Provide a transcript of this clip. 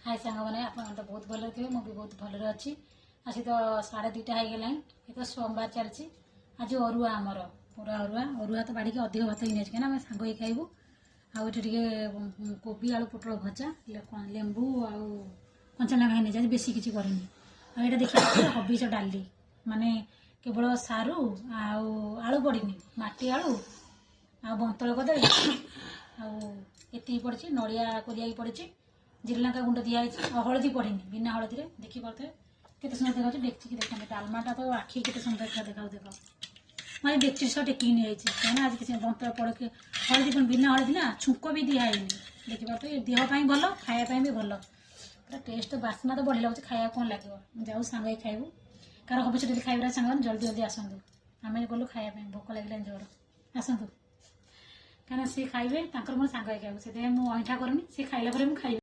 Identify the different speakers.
Speaker 1: हाय सांग मैंने आप तो बहुत भल थे मुझे बहुत भलरे अच्छी आज तो 2:30 हो गला ये तो सोमवार चलती आज अरुआ आमर पूरा अरुआ अरुआ तो बाड़ी अधिक भात ही कहीं आम सांग ही खाइबू आगे कोबी आलू पोटल भजा लेंबू आउ कंचा लंका नहीं बेसी किसी करनी आईटा देखिए हबिस डाली माने केवल सारू आलू पड़नी माटी आलू आ बंतल कदली आती पड़ी नड़िया कोरिया पड़ी जीरा गुंड दिखाई हलदी पड़ेनि बिना हलदी देखी पारे के सुंदर देखा डेक्ची देखते डालमाटा तो आखि के सुंदर देखा देख मैं डेक्ची सह टेक नहीं कहीं आज किसी बंतल पड़ के हलदी बिना हलदी ना छुंक भी दिखाई देखी पारे देहपाई भल खायापी भी भल पूरा टेस्ट बास्ना तो बढ़िया लगे खाया कौन लगे जाऊ सांग खाइबू कार हम जब खाइबा सांग जल्दी जल्दी आसतु आम गलु खायापी भोक लगे जोर आसतु कहीं सी खाइबे मोर सांग खाइबू से मुझे अईठा करनी सी खाइला खाइबे।